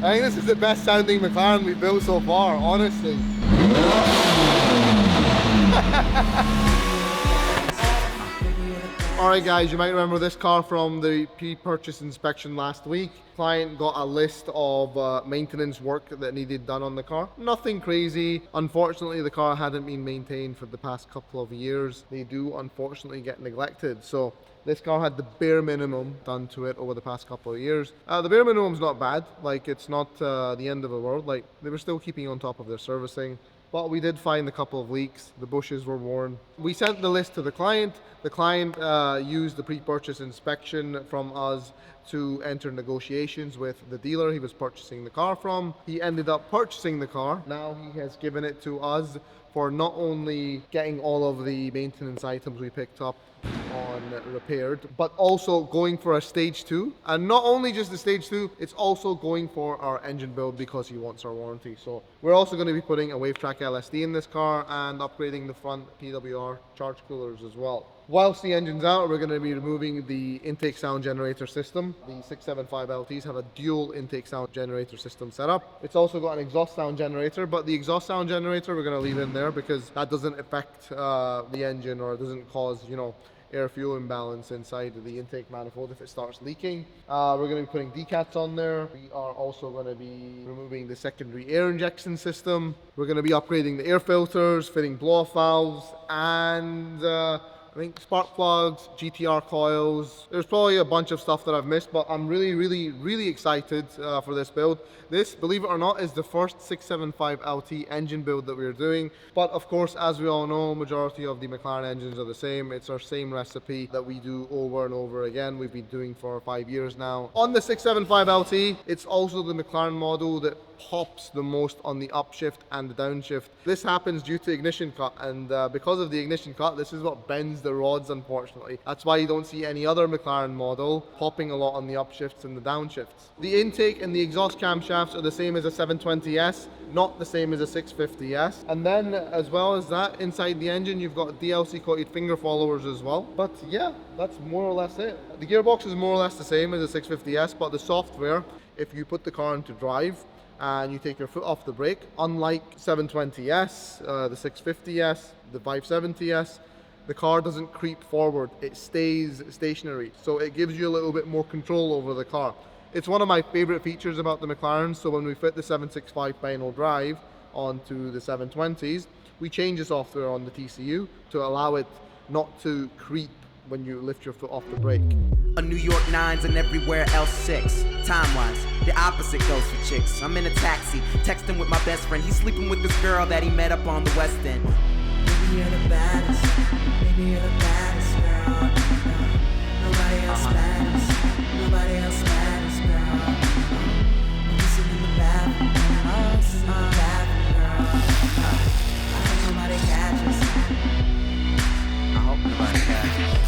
I think this is the best sounding McLaren we've built so far, honestly. Alright guys, you might remember this car from the pre-purchase inspection last week. Client got a list of maintenance work that needed done on the car. Nothing crazy. Unfortunately, the car hadn't been maintained for the past couple of years. They do unfortunately get neglected. So this car had the bare minimum done to it over the past couple of years. The bare minimum's not bad. Like, it's not the end of the world. Like, they were still keeping on top of their servicing. But we did find a couple of leaks. The bushes were worn. We sent the list to the client. The client used the pre-purchase inspection from us to enter negotiations with the dealer he was purchasing the car from. He ended up purchasing the car. Now he has given it to us for not only getting all of the maintenance items we picked up on repaired, but also going for a stage 2, and not only just the stage 2, it's also going for our engine build because he wants our warranty. So we're also going to be putting a WaveTrack LSD in this car and upgrading the front PWR charge coolers as well. Whilst the engine's out, we're going to be removing the intake sound generator system. The 675 LTs have a dual intake sound generator system set up. It's also got an exhaust sound generator, but the exhaust sound generator we're going to leave in there because that doesn't affect the engine, or it doesn't cause, you know, air-fuel imbalance inside the intake manifold if it starts leaking. We're going to be putting decats on there. We are also going to be removing the secondary air injection system. We're going to be upgrading the air filters, fitting blow-off valves, and I think spark plugs, GTR coils. There's probably a bunch of stuff that I've missed, but I'm really excited for this build. This, believe it or not, is the first 675 LT engine build that we're doing. But of course, as we all know, majority of the McLaren engines are the same. It's our same recipe that we do over and over again. We've been doing for 5 years now. On the 675 LT, it's also the McLaren model that pops the most on the upshift and the downshift. This happens due to ignition cut, and because of the ignition cut, this is what bends the rods, unfortunately. That's why you don't see any other McLaren model popping a lot on the upshifts and the downshifts. The intake and the exhaust camshafts are the same as a 720S, not the same as a 650S. And then, as well as that, inside the engine you've got DLC coated finger followers as well. But yeah, that's more or less it. The gearbox is more or less the same as a 650S, but the software, if you put the car into drive and you take your foot off the brake, unlike 720S, the 650S, the 570S, the car doesn't creep forward, it stays stationary. So it gives you a little bit more control over the car. It's one of my favorite features about the McLaren. So when we fit the 765 final drive onto the 720s, we change the software on the TCU to allow it not to creep when you lift your foot off the brake. A New York 9s and everywhere else 6. Time-wise, the opposite goes for chicks. I'm in a taxi, texting with my best friend. He's sleeping with this girl that he met up on the West End. Baby, you're the baddest. Baby, you're the baddest girl. Nobody else matters. Nobody else matters, girl. I'm sitting in the bathroom. I'm sitting in the bathroom, girl. I hope nobody catches. I hope nobody catches.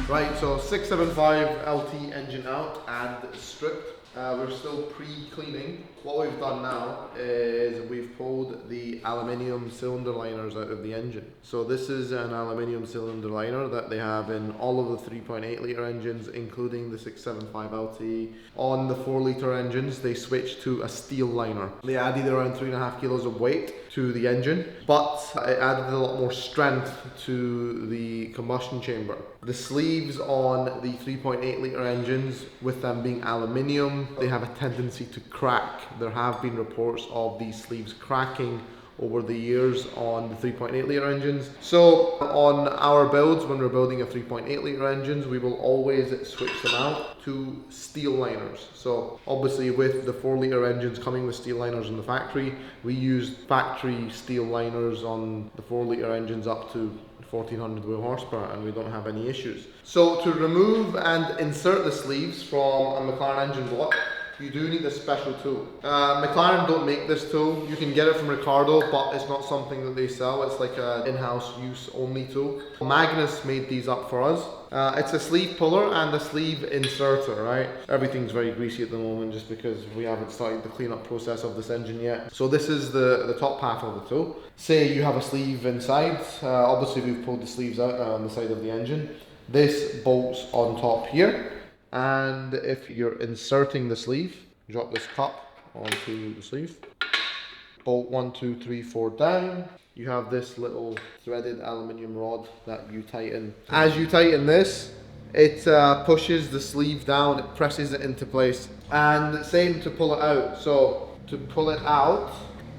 Right, so 675 LT engine out and stripped. We're still pre-cleaning. What we've done now is we've pulled the aluminium cylinder liners out of the engine. So this is an aluminium cylinder liner that they have in all of the 3.8 litre engines, including the 675 LT. On the 4 litre engines, they switched to a steel liner. They added around 3.5 kilos of weight to the engine, but it added a lot more strength to the combustion chamber. The sleeves on the 3.8 litre engines, with them being aluminium, they have a tendency to crack. There have been reports of these sleeves cracking over the years on the 3.8 litre engines. So on our builds, when we're building a 3.8 litre engines, we will always switch them out to steel liners. So obviously with the 4 litre engines coming with steel liners in the factory, we use factory steel liners on the 4 litre engines up to 1400 wheel horsepower, and we don't have any issues. So to remove and insert the sleeves from a McLaren engine block, you do need a special tool. McLaren don't make this tool. You can get it from Ricardo, but it's not something that they sell. It's like an in-house use only tool. Magnus made these up for us. It's a sleeve puller and a sleeve inserter, right? Everything's very greasy at the moment just because we haven't started the cleanup process of this engine yet. So this is the top half of the tool. Say you have a sleeve inside. Obviously we've pulled the sleeves out on the side of the engine. This bolts on top here. And if you're inserting the sleeve, drop this cup onto the sleeve. Bolt 1, 2, 3, 4 down. You have this little threaded aluminium rod that you tighten. As you tighten this, it pushes the sleeve down, it presses it into place. And same to pull it out. So to pull it out,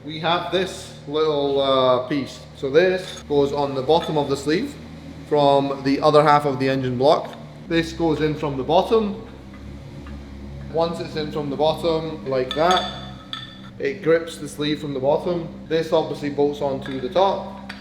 we have this little piece. So this goes on the bottom of the sleeve from the other half of the engine block. This goes in from the bottom. Once it's in from the bottom, like that, it grips the sleeve from the bottom. This obviously bolts onto the top.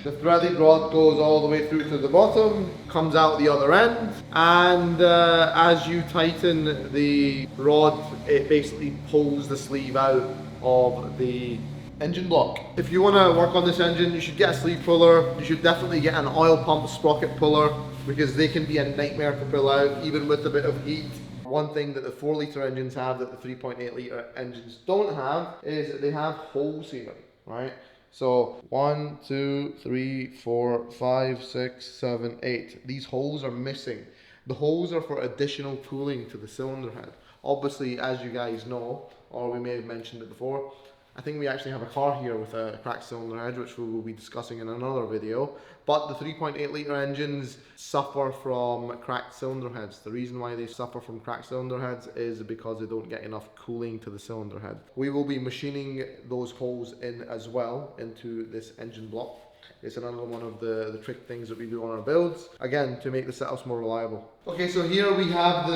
The threaded rod goes all the way through to the bottom, comes out the other end, and as you tighten the rod, it basically pulls the sleeve out of the engine block. If you want to work on this engine, you should get a sleeve puller. You should definitely get an oil pump sprocket puller, because they can be a nightmare to pull out, even with a bit of heat. One thing that the 4-litre engines have that the 3.8-litre engines don't have is that they have holes here, right? So 1, 2, 3, 4, 5, 6, 7, 8. These holes are missing. The holes are for additional cooling to the cylinder head. Obviously, as you guys know, or we may have mentioned it before, I think we actually have a car here with a cracked cylinder head, which we will be discussing in another video. But the 3.8-litre engines suffer from cracked cylinder heads. The reason why they suffer from cracked cylinder heads is because they don't get enough cooling to the cylinder head. We will be machining those holes in as well into this engine block. It's another one of the trick things that we do on our builds, again, to make the setups more reliable. Okay, so here we have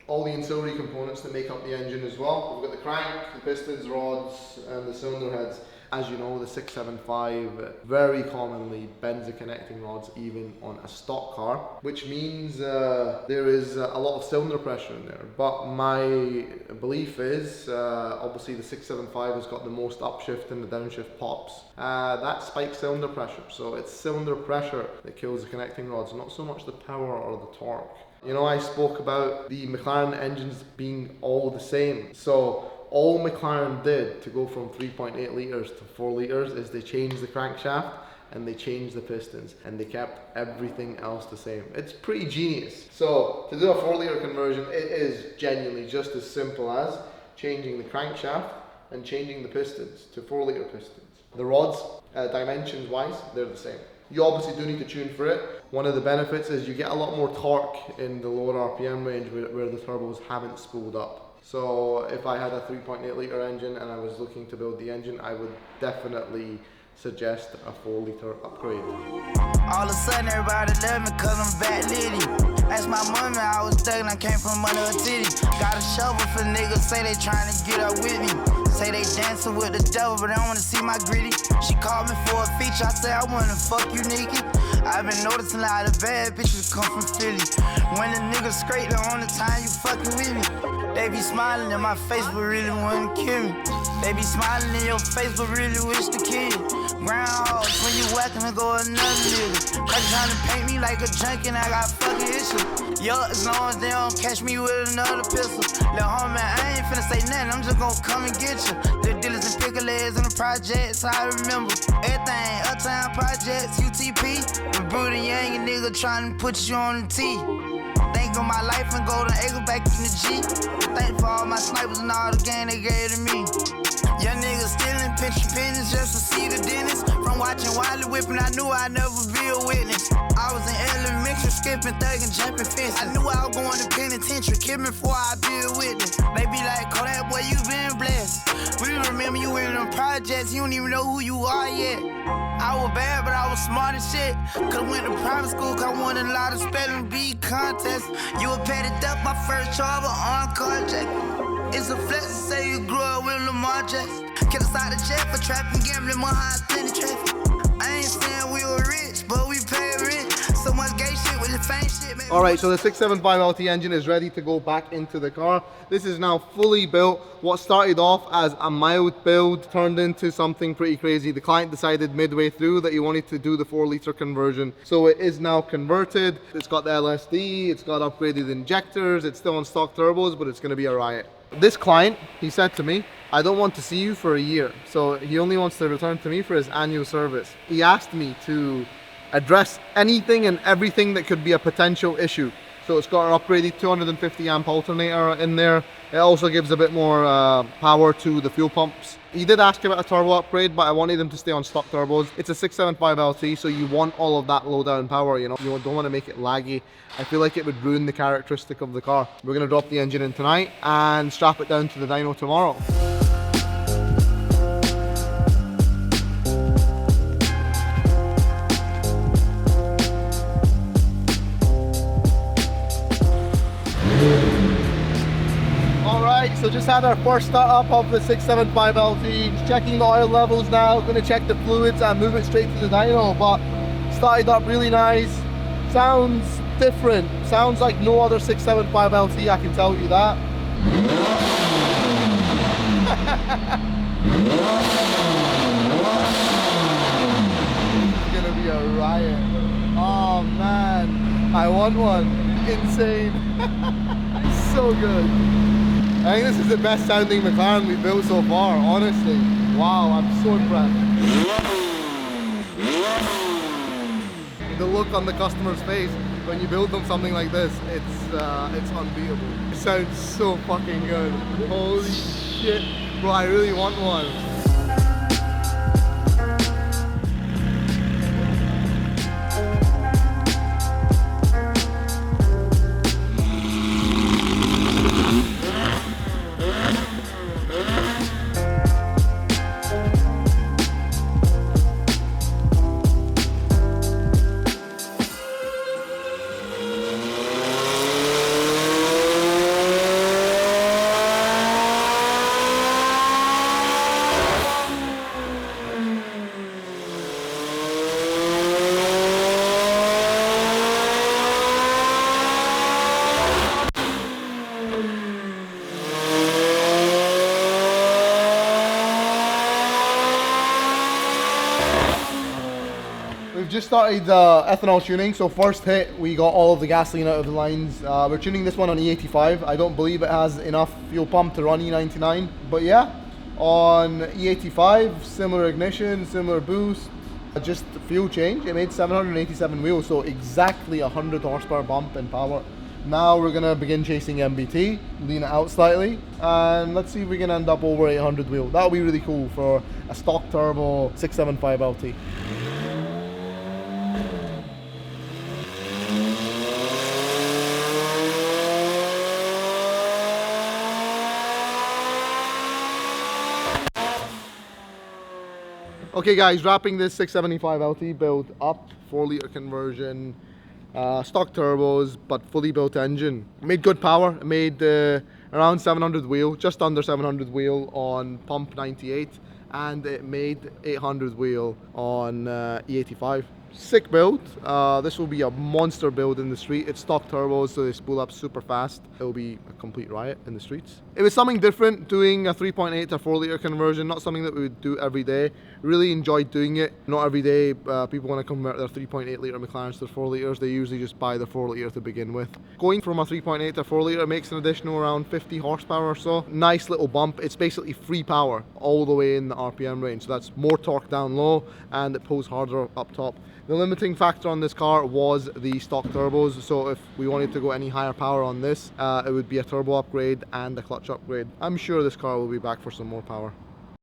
all the ancillary components that make up the engine as well. We've got the crank, the pistons, rods, and the cylinder heads. As you know, the 675 very commonly bends the connecting rods even on a stock car, which means there is a lot of cylinder pressure in there. But my belief is, obviously the 675 has got the most upshift and the downshift pops. That spikes cylinder pressure, so it's cylinder pressure that kills the connecting rods, not so much the power or the torque. You know, I spoke about the McLaren engines being all the same. So all McLaren did to go from 3.8 litres to 4 litres is they changed the crankshaft and they changed the pistons and they kept everything else the same. It's pretty genius. So to do a 4 litre conversion, it is genuinely just as simple as changing the crankshaft and changing the pistons to 4 litre pistons. The rods, dimensions wise, they're the same. You obviously do need to tune for it. One of the benefits is you get a lot more torque in the lower RPM range where the turbos haven't spooled up. So if I had a 3.8 litre engine and I was looking to build the engine, I would definitely suggest a 4 litre upgrade. All of a sudden everybody love me cause I'm back litty. Ask my mama, I was thuggin', I came from under her titty. Got a shovel for niggas, say they tryna get up with me. Say they dancing with the devil, but they don't wanna see my gritty. She called me for a feature, I said I wanna fuck you, Nikki. I've been noticing a lot of bad bitches come from Philly. When the niggas scrape, the only time you fucking with me. They be smiling in my face, but really wanna kill me. They be smiling in your face, but really wish to kill you. Groundhogs, when you whackin' and go another nigga. Cause trying to paint me like a junkie and I got fucking issues. Yo, as long as they don't catch me with another pistol. Lil' homie, I ain't finna say nothing, I'm just gon' come and get you. Lil' dealers and pickle legs in the projects, I remember. Everything, Uptown Projects, UTP. When Broody Yang, a nigga trying to put you on the T. Think of my life and golden acre back in the G. Thank for all my snipers and all the game they gave to me. Young niggas stealing picture pennies just to see the dentist. From watching Wiley whipping, I knew I'd never be a witness. I was in elementary, skipping, thugging, jumping fences. I knew I was going to penitentiary, kill me before I be a witness. They be like, Kodak boy, you been blessed. We remember you in them projects, you don't even know who you are yet. I was bad, but I was smart as shit. Could've went to private school, cause I won a lot of spelling bee contests. You were petted up, my first job, an on-call jacket. It's a flex to say you grew up with Lamar Jackson. Get us out of jail for trapping, gambling, more high than the traffic. I ain't saying we were rich, but we paid rent. So much gay shit with the fame shit, man. Alright, so the 675 LT engine is ready to go back into the car. This is now fully built. What started off as a mild build turned into something pretty crazy. The client decided midway through that he wanted to do the 4-litre conversion. So it is now converted. It's got the LSD, it's got upgraded injectors, it's still on stock turbos, but it's going to be a riot. This client, he said to me, I don't want to see you for a year. So he only wants to return to me for his annual service. He asked me to address anything and everything that could be a potential issue. So it's got an upgraded 250 amp alternator in there. It also gives a bit more power to the fuel pumps. He did ask about a turbo upgrade, but I wanted him to stay on stock turbos. It's a 675 LT, so you want all of that low down power, you know. You don't want to make it laggy. I feel like it would ruin the characteristic of the car. We're going to drop the engine in tonight and strap it down to the dyno tomorrow. So just had our first startup of the 675 LT, just checking the oil levels now, going to check the fluids and move it straight to the dyno, but started up really nice, sounds different, sounds like no other 675 LT, I can tell you that. It's going to be a riot. Oh man, I want one, insane, so good. I think this is the best sounding McLaren we've built so far, honestly. Wow, I'm so impressed. The look on the customer's face when you build them something like this, it's unbeatable. It sounds so fucking good. Holy shit, bro, I really want one. We've just started ethanol tuning, so first hit we got all of the gasoline out of the lines. We're tuning this one on E85. I don't believe it has enough fuel pump to run E99, but yeah, on E85, similar ignition, similar boost, just fuel change. It made 787 wheels, so exactly 100 horsepower bump in power. Now we're gonna begin chasing MBT, lean it out slightly, and let's see if we can end up over 800 wheel. That'll be really cool for a stock turbo 675 LT. Okay guys, wrapping this 675 LT build up, 4-litre conversion, stock turbos, but fully built engine. Made good power, it made around 700 wheel, just under 700 wheel on pump 98, and it made 800 wheel on E85. Sick build. This will be a monster build in the street. It's stock turbos, so they spool up super fast. It will be a complete riot in the streets. It was something different doing a 3.8 to 4-litre conversion, not something that we would do every day. Really enjoyed doing it. Not every day people want to convert their 3.8 litre McLarens to 4 litres. They usually just buy the 4 litre to begin with. Going from a 3.8 to 4 litre makes an additional around 50 horsepower or so. Nice little bump. It's basically free power all the way in the RPM range. So that's more torque down low and it pulls harder up top. The limiting factor on this car was the stock turbos, so if we wanted to go any higher power on this, it would be a turbo upgrade and a clutch upgrade. I'm sure this car will be back for some more power.